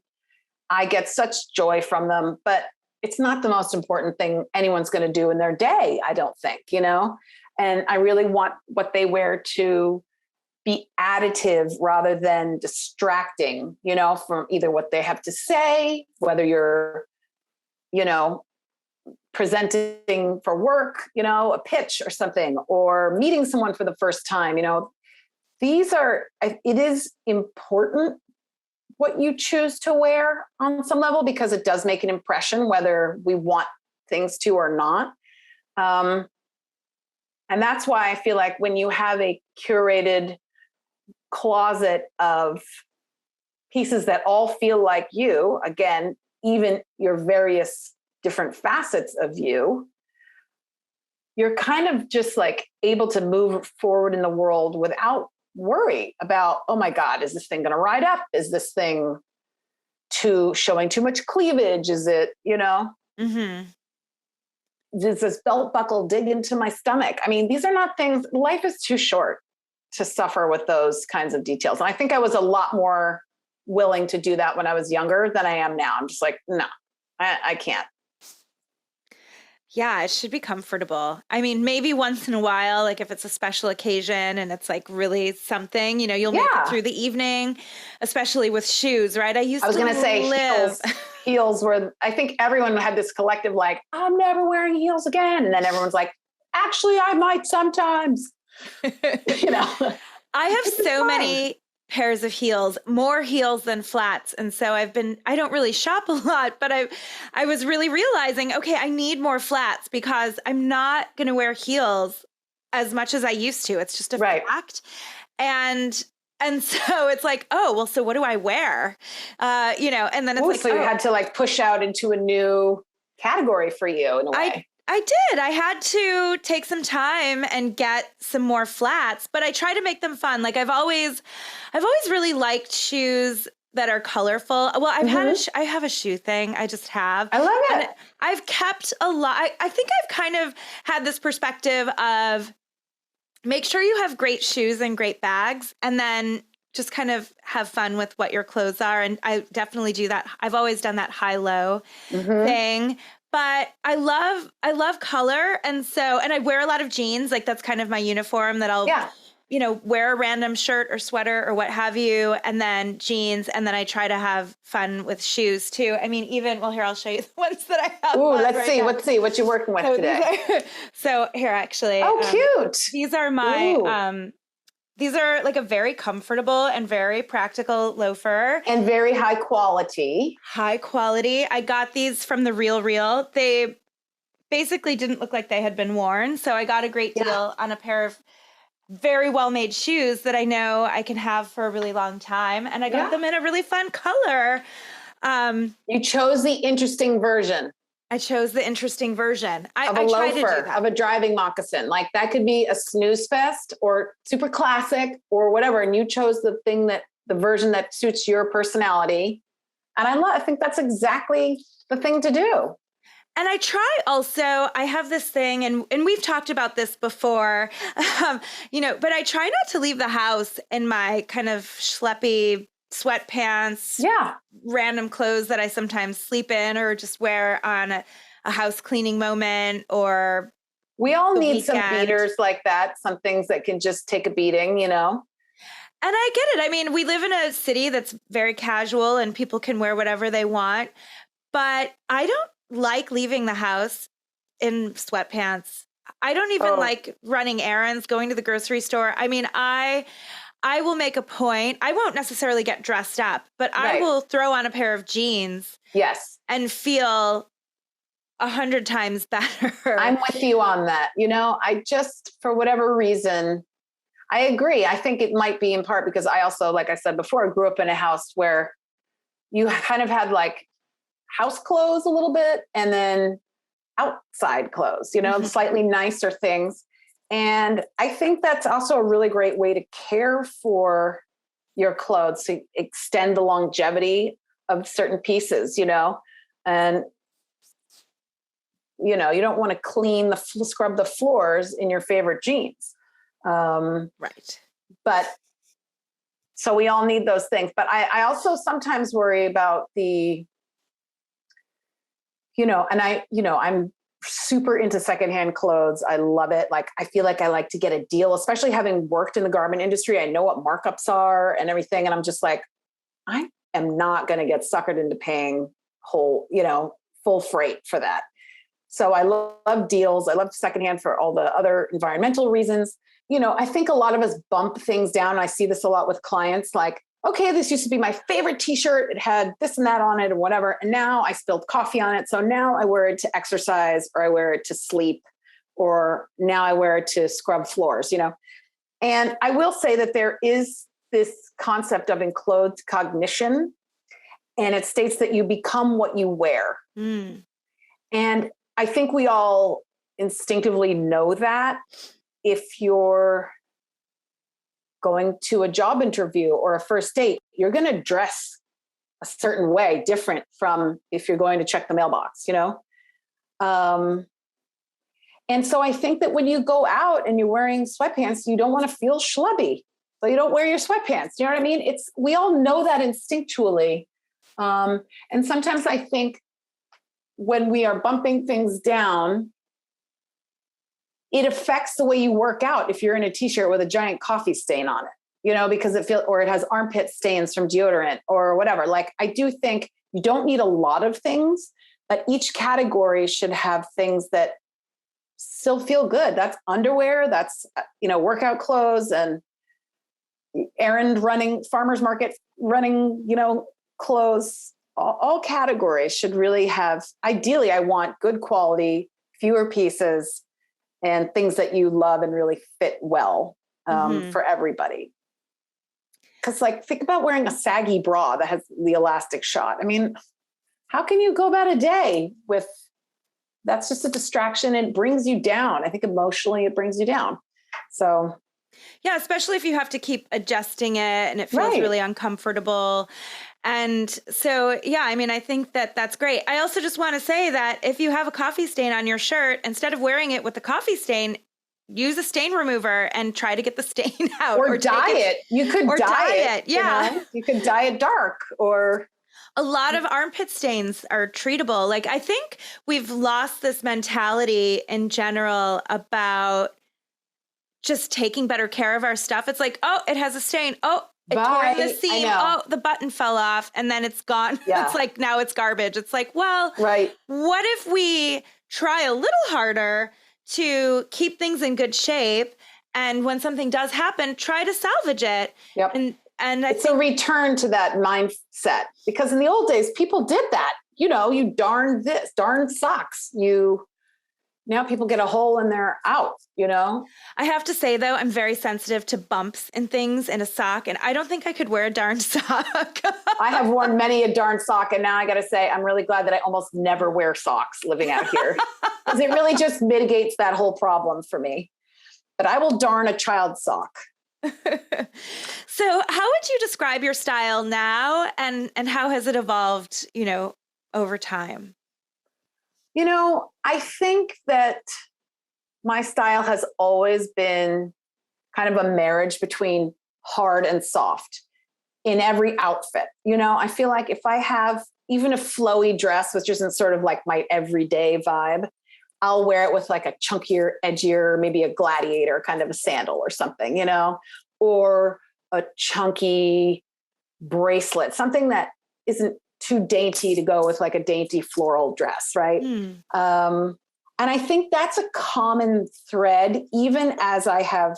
I get such joy from them, but it's not the most important thing anyone's going to do in their day, I don't think, and I really want what they wear to be additive rather than distracting, from either what they have to say, whether you're, presenting for work, a pitch or something, or meeting someone for the first time, it is important what you choose to wear on some level, because it does make an impression whether we want things to or not. And that's why I feel like when you have a curated closet of pieces that all feel like you, again, even your various different facets of you, you're kind of just like able to move forward in the world without worry about, oh my God, is this thing going to ride up? Is this thing showing too much cleavage? Is it, Mm-hmm. does this belt buckle dig into my stomach? I mean, these are not things, life is too short to suffer with those kinds of details. And I think I was a lot more willing to do that when I was younger than I am now. I'm just like, no, I can't. Yeah, it should be comfortable. I mean, maybe once in a while, like if it's a special occasion and it's like really something, you'll make it through the evening, especially with shoes, right? I was going to say heels were, I think everyone had this collective, like, I'm never wearing heels again. And then everyone's like, actually, I might sometimes, I have so many pairs of heels, more heels than flats. And so I don't really shop a lot, but I was really realizing, okay, I need more flats because I'm not going to wear heels as much as I used to. It's just a fact. And so it's like, oh, well, so what do I wear? And then it's so you had to like push out into a new category for you in a way. I did. I had to take some time and get some more flats, but I try to make them fun. Like I've always really liked shoes that are colorful. Well, I have a shoe thing. I just have. I love it. And I've kept a lot. I think I've kind of had this perspective of make sure you have great shoes and great bags, and then just kind of have fun with what your clothes are. And I definitely do that. I've always done that high-low thing. But I love color. And I wear a lot of jeans. Like that's kind of my uniform that I'll, wear a random shirt or sweater or what have you. And then jeans. And then I try to have fun with shoes too. I mean, here, I'll show you the ones that I have. Ooh, let's see what you're working with today. So here, actually. Oh, cute. These are my, these are like a very comfortable and very practical loafer. And very high quality. High quality. I got these from the Real. They basically didn't look like they had been worn. So I got a great deal on a pair of very well-made shoes that I know I can have for a really long time. And I got them in a really fun color. You chose the interesting version. I chose the interesting version. Of a loafer, of a driving moccasin. Like that could be a snooze fest or super classic or whatever. And you chose the version that suits your personality. And I think that's exactly the thing to do. And I try also, I have this thing, and we've talked about this before, but I try not to leave the house in my kind of schleppy sweatpants, Yeah. random clothes that I sometimes sleep in or just wear on a house cleaning moment or We all the need some weekend. beaters like that, some things that can just take a beating, you know? And I get it. I mean, we live in a city that's very casual and people can wear whatever they want. But I don't like leaving the house in sweatpants. I don't even like running errands, going to the grocery store. I mean, I will make a point. I won't necessarily get dressed up, but I will throw on a pair of jeans. Yes. And feel 100 times better. I'm with you on that. You know, I just, for whatever reason, I agree. I think it might be in part because I also, like I said before, grew up in a house where you kind of had like house clothes a little bit and then outside clothes, you know, slightly nicer things. And I think that's also a really great way to care for your clothes, to extend the longevity of certain pieces, you know, and you know, you don't want to scrub the floors in your favorite jeans. Right. But so we all need those things. But I also sometimes worry about the, I'm super into secondhand clothes. I love it. Like, I feel like I like to get a deal, especially having worked in the garment industry. I know what markups are and everything. And I'm just like, I am not going to get suckered into paying full freight for that. So I love deals. I love secondhand for all the other environmental reasons. You know, I think a lot of us bump things down. I see this a lot with clients, like, okay, this used to be my favorite t-shirt. It had this and that on it and whatever. And now I spilled coffee on it. So now I wear it to exercise, or I wear it to sleep, or now I wear it to scrub floors, you know? And I will say that there is this concept of enclothed cognition, and it states that you become what you wear. Mm. And I think we all instinctively know that if you're going to a job interview or a first date, you're going to dress a certain way, different from if you're going to check the mailbox, you know? And so I think that when you go out and you're wearing sweatpants, you don't want to feel schlubby. So you don't wear your sweatpants. You know what I mean? We all know that instinctually. And sometimes I think when we are bumping things down, it affects the way you work out if you're in a t-shirt with a giant coffee stain on it, you know, because or it has armpit stains from deodorant or whatever. Like, I do think you don't need a lot of things, but each category should have things that still feel good. That's underwear, that's, workout clothes, and errand running, farmer's market running, clothes. All categories should really have, ideally, I want good quality, fewer pieces, and things that you love and really fit well for everybody. Because, like, think about wearing a saggy bra that has the elastic shot. I mean, how can you go about a day with, that's just a distraction. It brings you down. I think emotionally it brings you down. So. Yeah, especially if you have to keep adjusting it and it feels really uncomfortable. And so, yeah, I mean, I think that that's great. I also just want to say that if you have a coffee stain on your shirt, instead of wearing it with the coffee stain, use a stain remover and try to get the stain out. Or dye it. You could dye it. Yeah. You could dye it dark, or. A lot of armpit stains are treatable. Like, I think we've lost this mentality in general about just taking better care of our stuff. It's like, oh, it has a stain. Oh, it tore the seam. Oh, the button fell off, and then it's gone. Yeah. It's like, now it's garbage. It's like, well, what if we try a little harder to keep things in good shape? And when something does happen, try to salvage it. Yep. And it's a return to that mindset, because in the old days, people did that. You know, you darn socks. Now people get a hole and they're out, you know? I have to say, though, I'm very sensitive to bumps and things in a sock, and I don't think I could wear a darn sock. I have worn many a darn sock, and now I got to say, I'm really glad that I almost never wear socks living out here, because it really just mitigates that whole problem for me. But I will darn a child's sock. So how would you describe your style now, and how has it evolved, over time? I think that my style has always been kind of a marriage between hard and soft in every outfit. I feel like if I have even a flowy dress, which isn't sort of like my everyday vibe, I'll wear it with like a chunkier, edgier, maybe a gladiator kind of a sandal or something, or a chunky bracelet, something that isn't too dainty to go with like a dainty floral dress, right? And I think that's a common thread, even as I have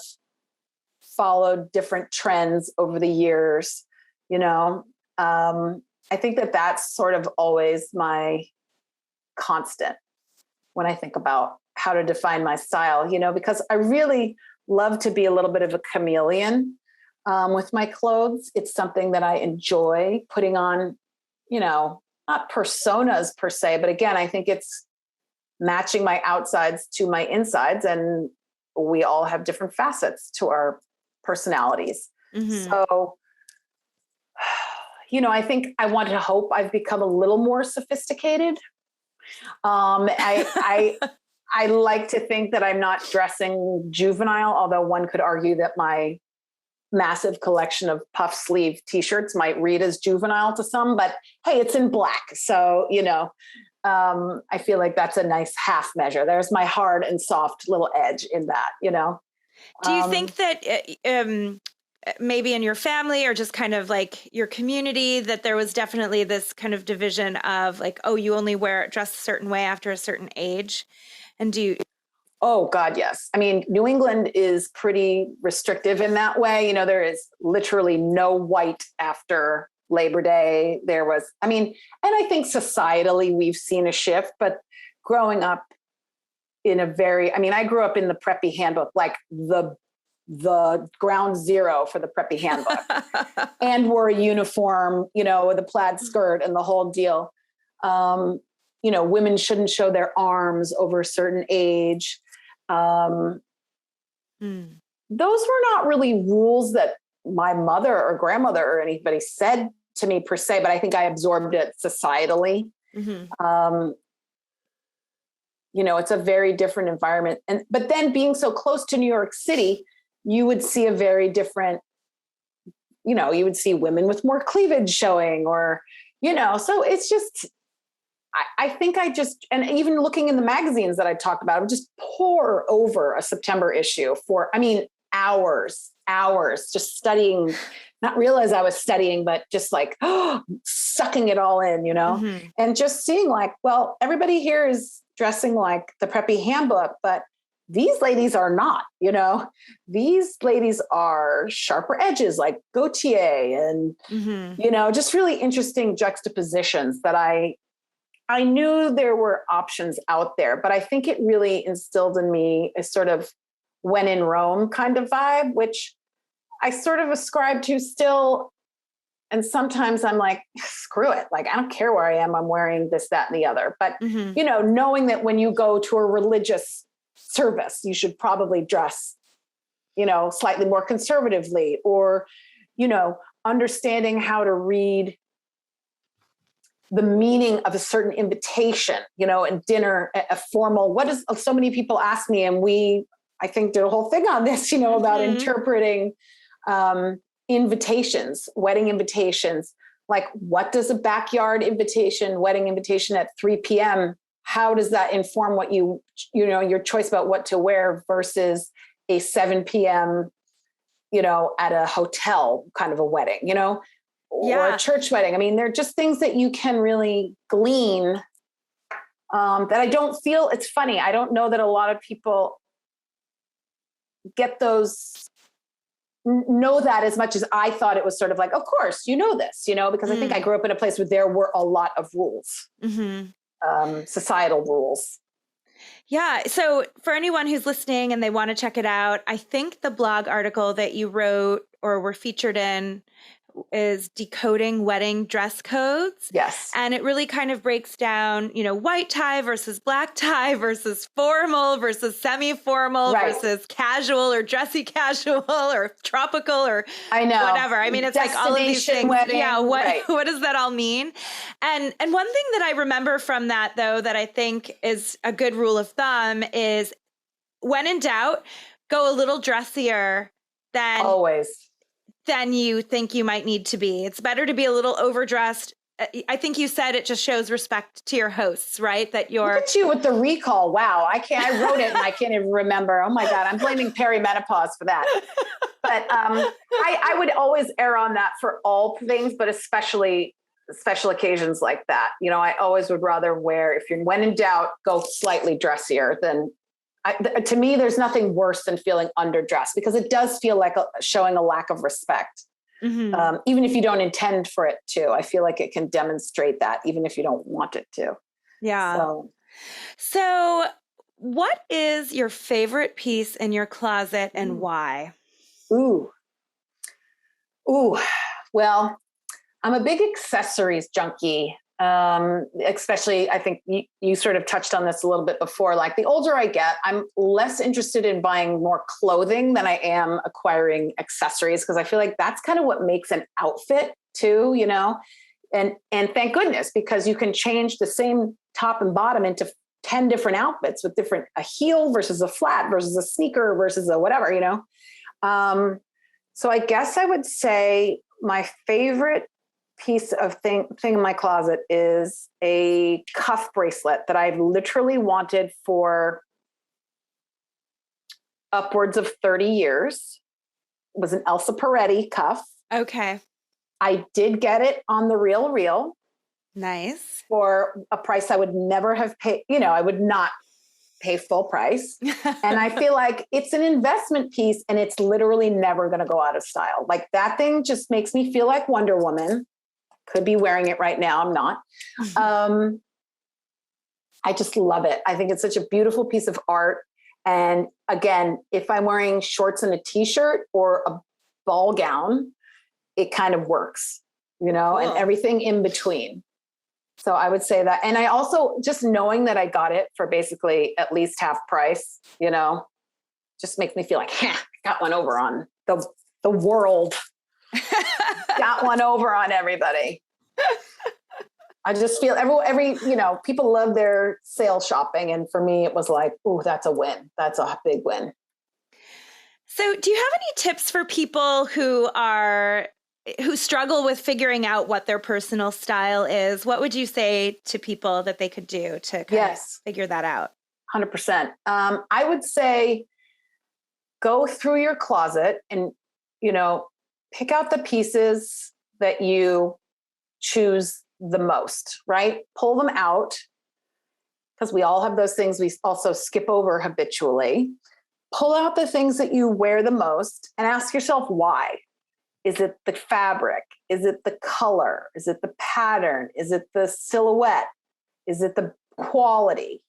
followed different trends over the years. I think that that's sort of always my constant when I think about how to define my style, because I really love to be a little bit of a chameleon with my clothes. It's something that I enjoy putting on, not personas per se, but again, I think it's matching my outsides to my insides, and we all have different facets to our personalities. So, I think I want to hope I've become a little more sophisticated. I like to think that I'm not dressing juvenile, although one could argue that my massive collection of puff sleeve t-shirts might read as juvenile to some, but hey, it's in black. So, I feel like that's a nice half measure. There's my hard and soft little edge in that, Do you think that maybe in your family or just kind of like your community that there was definitely this kind of division of like, oh, you only dress a certain way after a certain age? And Oh God, yes. I mean, New England is pretty restrictive in that way. There is literally no white after Labor Day. And I think societally we've seen a shift, but growing up I grew up in the Preppy Handbook, like the ground zero for the Preppy Handbook, and wore a uniform, with a plaid skirt and the whole deal. Women shouldn't show their arms over a certain age. Those were not really rules that my mother or grandmother or anybody said to me per se, but I think I absorbed it societally. It's a very different environment. But then being so close to New York City, you would see a very different, you would see women with more cleavage showing or, so it's just, I think and even looking in the magazines that I talked about, I would just pore over a September issue for, hours, just studying, not realize I was studying, but just like sucking it all in, and just seeing like, well, everybody here is dressing like the Preppy Handbook, but these ladies are not, these ladies are sharper edges like Gautier and, just really interesting juxtapositions that I knew there were options out there, but I think it really instilled in me a sort of when in Rome kind of vibe, which I sort of ascribe to still. And sometimes I'm like, screw it. Like, I don't care where I am. I'm wearing this, that, and the other. But, knowing that when you go to a religious service, you should probably dress, slightly more conservatively or, understanding how to read the meaning of a certain invitation, and dinner, a formal, so many people ask me, and I think did a whole thing on this, about interpreting invitations, wedding invitations. Like, what does a backyard invitation, wedding invitation at 3 p.m., how does that inform what your choice about what to wear versus a 7 p.m., at a hotel kind of a wedding, or a church wedding. I mean, they're just things that you can really glean that I don't feel. It's funny. I don't know that a lot of people get know that as much as I thought it was sort of like, of course, this, because I think I grew up in a place where there were a lot of rules, societal rules. Yeah. So for anyone who's listening and they want to check it out, I think the blog article that you wrote or were featured in is Decoding Wedding Dress Codes. Yes. And it really kind of breaks down, white tie versus black tie versus formal versus semi-formal versus casual or dressy casual or tropical or I know. whatever. I mean, it's like all of these things. Wedding, yeah. What does that all mean? And one thing that I remember from that, though, that I think is a good rule of thumb is when in doubt, go a little dressier than you think you might need to be. It's better to be a little overdressed. I think you said it just shows respect to your hosts, right? That you're... Look at you with the recall. Wow. I wrote it and I can't even remember. Oh my God. I'm blaming perimenopause for that. But I would always err on that for all things, but especially special occasions like that. I always would rather wear, when in doubt, go slightly dressier than... to me, there's nothing worse than feeling underdressed because it does feel like showing a lack of respect. Mm-hmm. Even if you don't intend for it to, I feel like it can demonstrate that even if you don't want it to. Yeah. So what is your favorite piece in your closet and why? Ooh. Well, I'm a big accessories junkie. Especially, I think you sort of touched on this a little bit before, like the older I get, I'm less interested in buying more clothing than I am acquiring accessories. Because I feel like that's kind of what makes an outfit too, and thank goodness, because you can change the same top and bottom into 10 different outfits with a heel versus a flat versus a sneaker versus a whatever, so I guess I would say my favorite piece of thing in my closet is a cuff bracelet that I've literally wanted for upwards of 30 years. It was an Elsa Peretti cuff. Okay. I did get it on the Real. Nice. For a price I would never have paid. I would not pay full price. And I feel like it's an investment piece and it's literally never going to go out of style. Like that thing just makes me feel like Wonder Woman. Could be wearing it right now. I'm not. I just love it. I think it's such a beautiful piece of art. And again, if I'm wearing shorts and a t-shirt or a ball gown, it kind of works, cool. And everything in between. So I would say that. And I also, just knowing that I got it for basically at least half price, just makes me feel like, got one over on the world. Got one over on everybody. I just feel every people love their sale shopping. And for me, it was like, oh, that's a win. That's a big win. So do you have any tips for people who struggle with figuring out what their personal style is? What would you say to people that they could do to kind of figure that out? 100%. I would say go through your closet and, pick out the pieces that you choose the most, right? Pull them out because we all have those things we also skip over habitually. Pull out the things that you wear the most and ask yourself why. Is it the fabric? Is it the color? Is it the pattern? Is it the silhouette? Is it the quality,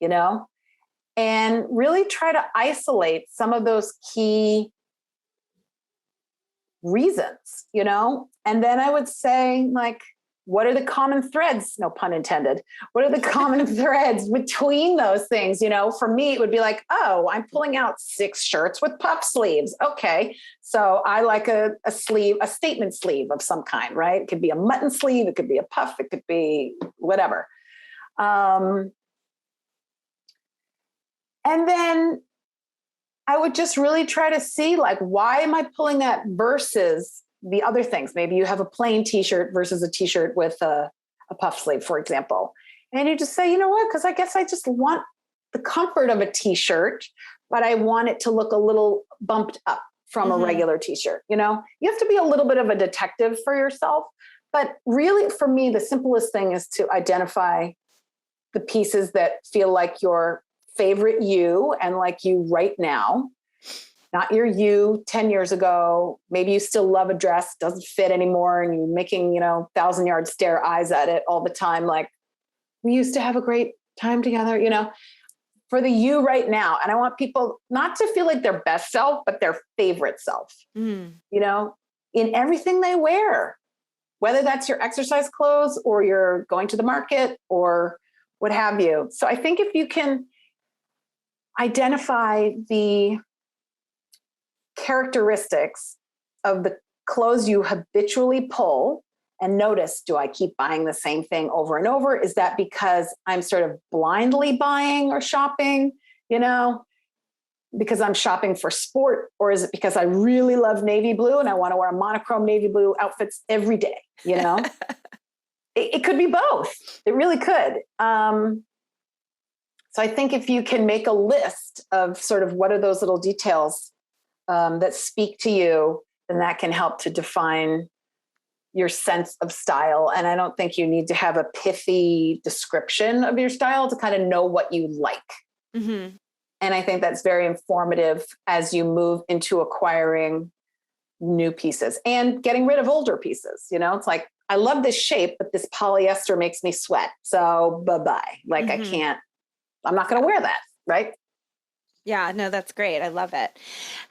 And really try to isolate some of those key reasons, and then I would say, like, what are the common threads? No pun intended. What are the common threads between those things? For me, it would be like, oh, I'm pulling out 6 shirts with puff sleeves. Okay. So I like a statement sleeve of some kind, right? It could be a mutton sleeve. It could be a puff. It could be whatever. And then I would just really try to see, like, why am I pulling that versus the other things? Maybe you have a plain t-shirt versus a t-shirt with a puff sleeve, for example. And you just say, you know what? Because I guess I just want the comfort of a t-shirt, but I want it to look a little bumped up from a regular t-shirt. You have to be a little bit of a detective for yourself. But really, for me, the simplest thing is to identify the pieces that feel like your favorite you and like you right now, not your you 10 years ago. Maybe you still love a dress, doesn't fit anymore, and you're making, 1,000-yard stare eyes at it all the time. Like, we used to have a great time together, for the you right now. And I want people not to feel like their best self, but their favorite self, in everything they wear. whether that's your exercise clothes or you're going to the market or what have you. So I think if you can identify the characteristics of the clothes you habitually pull and notice, do I keep buying the same thing over and over? Is that because I'm sort of blindly buying or shopping, because I'm shopping for sport? Or is it because I really love navy blue and I want to wear a monochrome navy blue outfits every day? It could be both. It really could. So I think if you can make a list of sort of what are those little details that speak to you, then that can help to define your sense of style. And I don't think you need to have a pithy description of your style to kind of know what you like. Mm-hmm. And I think that's very informative as you move into acquiring new pieces and getting rid of older pieces. It's like, I love this shape, but this polyester makes me sweat. So bye-bye. Like, mm-hmm. I'm not going to wear that. Right. Yeah, no, that's great. I love it.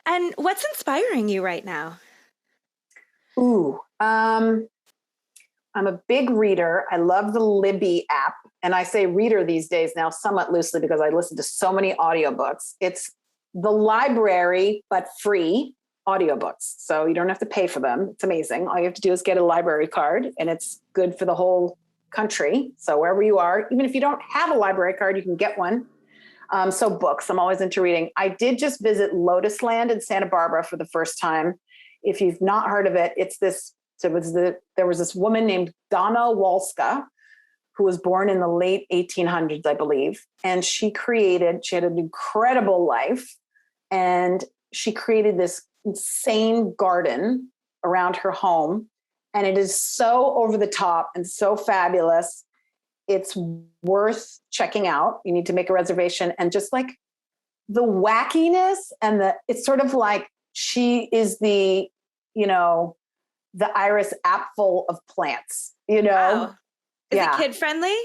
And what's inspiring you right now? Ooh, I'm a big reader. I love the Libby app. And I say reader these days now somewhat loosely because I listen to so many audiobooks. It's the library, but free audiobooks. So you don't have to pay for them. It's amazing. All you have to do is get a library card, and it's good for the whole country. So wherever you are, even if you don't have a library card, you can get one. So books, I'm always into reading. I did just visit Lotus Land in Santa Barbara for the first time. If you've not heard of it, there was this woman named Donna Walska who was born in the late 1800s, I believe. And she had an incredible life. And she created this insane garden around her home. And it is so over the top and so fabulous. It's worth checking out. You need to make a reservation. And just like the wackiness and it's sort of like she is the Iris apfel of plants, Wow. Is it kid friendly?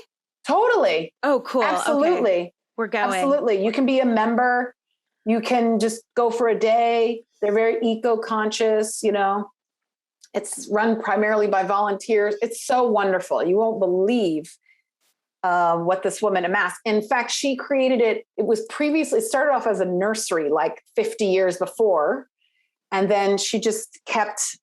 Totally. Oh, cool. Absolutely. Okay. We're going. Absolutely. You can be a member. You can just go for a day. They're very eco-conscious, It's run primarily by volunteers. It's so wonderful. You won't believe what this woman amassed. In fact, she created it. It started off as a nursery like 50 years before. And then she just kept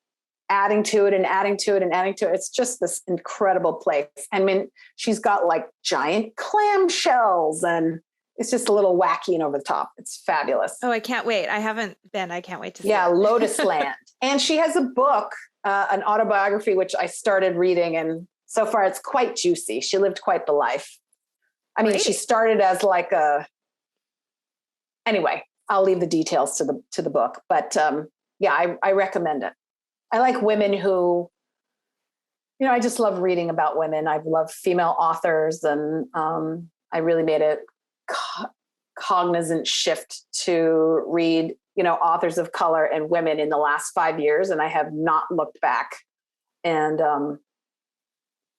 adding to it and adding to it and adding to it. It's just this incredible place. I mean, she's got like giant clamshells and it's just a little wacky and over the top. It's fabulous. Oh, I can't wait. I haven't been. I can't wait to see it. Lotus Land. And she has a book, an autobiography, which I started reading. And so far it's quite juicy. She lived quite the life. I mean, She started as like anyway, I'll leave the details to the book, but I recommend it. I like women who, I just love reading about women. I love female authors, and I really made a cognizant shift to read, authors of color and women in the last 5 years, and I have not looked back. And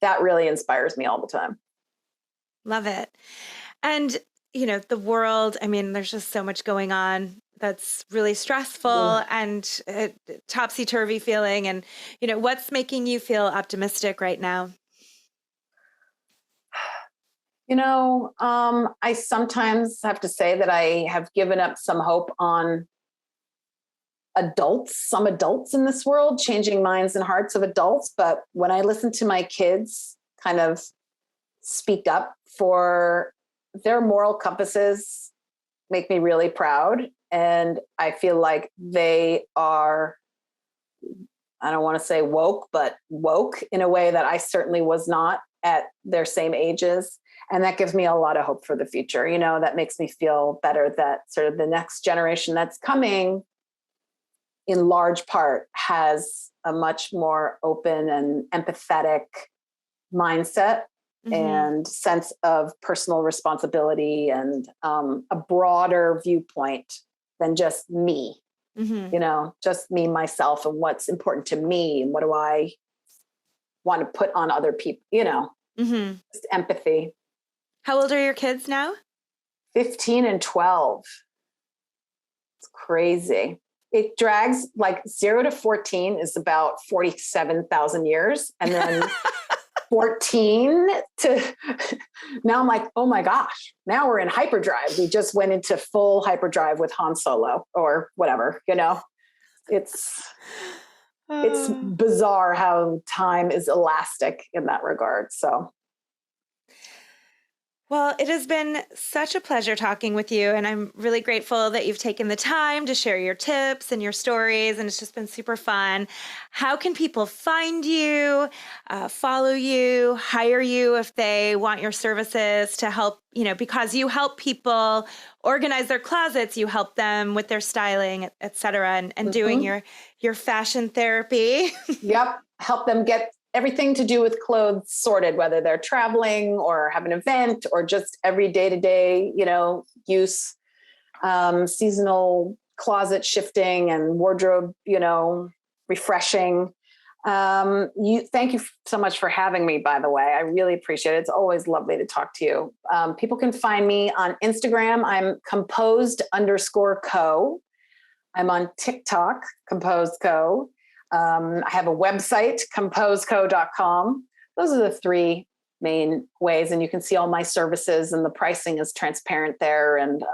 that really inspires me all the time. Love it. And, the world, I mean, there's just so much going on that's really stressful and topsy-turvy feeling. And, what's making you feel optimistic right now? I sometimes have to say that I have given up some hope on some adults in this world, changing minds and hearts of adults. But when I listen to my kids kind of speak up for their moral compasses, make me really proud. And I feel like they are, I don't want to say woke, but woke in a way that I certainly was not at their same ages. And that gives me a lot of hope for the future. That makes me feel better that sort of the next generation that's coming in large part has a much more open and empathetic mindset and sense of personal responsibility and a broader viewpoint than just me, just me, myself, and what's important to me and what do I want to put on other people, just empathy. How old are your kids now? 15 and 12. It's crazy. it drags like 0 to 14 is about 47,000 years. And then 14 to now I'm like, oh my gosh, now we're in hyperdrive. We just went into full hyperdrive with Han Solo or whatever, it's bizarre how time is elastic in that regard. So. Well, it has been such a pleasure talking with you, and I'm really grateful that you've taken the time to share your tips and your stories, and it's just been super fun. How can people find you, follow you, hire you if they want your services to help, because you help people organize their closets, you help them with their styling, et cetera, and doing your fashion therapy. Yep. Help them get everything to do with clothes sorted, whether they're traveling or have an event or just every day-to-day, use, seasonal closet shifting and wardrobe, refreshing. Thank you so much for having me, by the way. I really appreciate it. It's always lovely to talk to you. People can find me on Instagram. I'm composed_co. I'm on TikTok, composed_co. I have a website, composeco.com. Those are the 3 main ways. And you can see all my services, and the pricing is transparent there, and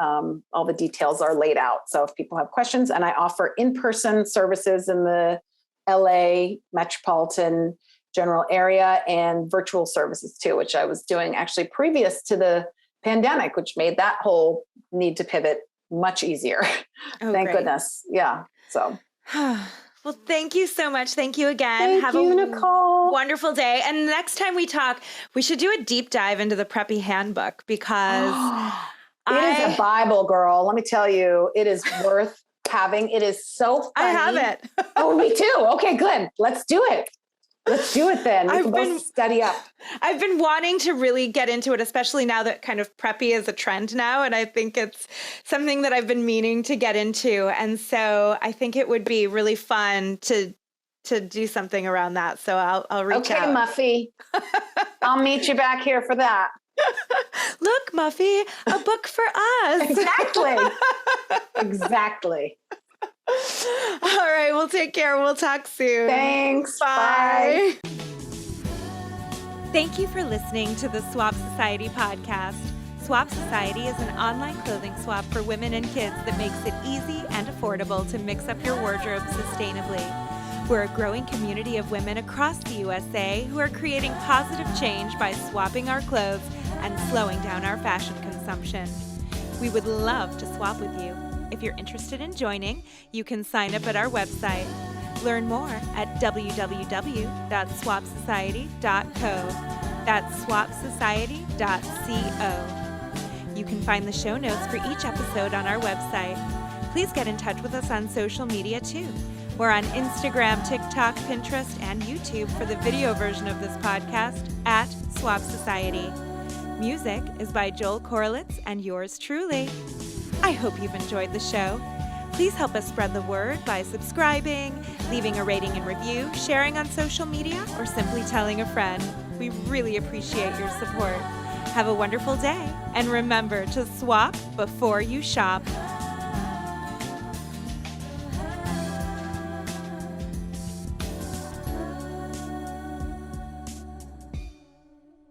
all the details are laid out. So if people have questions, and I offer in-person services in the LA metropolitan general area, and virtual services too, which I was doing actually previous to the pandemic, which made that whole need to pivot much easier. Thank goodness. Yeah. So. Well, thank you so much. Thank you again. Have a Nicole. Wonderful day. And next time we talk, we should do a deep dive into the Preppy Handbook, because it is a Bible, girl. Let me tell you, it is worth having. It is so funny. I have it. Oh, me too. Okay, good. Let's do it. Let's do it then. We can both study up. I've been wanting to really get into it, especially now that kind of preppy is a trend now. And I think it's something that I've been meaning to get into. And so I think it would be really fun to do something around that. So I'll reach out. Okay, Muffy. I'll meet you back here for that. Look, Muffy, a book for us. Exactly. Exactly. All right, we'll take care. We'll talk soon. Thanks. Bye. Bye. Thank you for listening to the Swap Society podcast. Swap Society is an online clothing swap for women and kids that makes it easy and affordable to mix up your wardrobe sustainably. We're a growing community of women across the USA who are creating positive change by swapping our clothes and slowing down our fashion consumption. We would love to swap with you. If you're interested in joining, you can sign up at our website. Learn more at www.swapsociety.co. That's swapsociety.co. You can find the show notes for each episode on our website. Please get in touch with us on social media too. We're on Instagram, TikTok, Pinterest, and YouTube for the video version of this podcast at Swap Society. Music is by Joel Korolitz and yours truly. I hope you've enjoyed the show. Please help us spread the word by subscribing, leaving a rating and review, sharing on social media, or simply telling a friend. We really appreciate your support. Have a wonderful day, and remember to swap before you shop.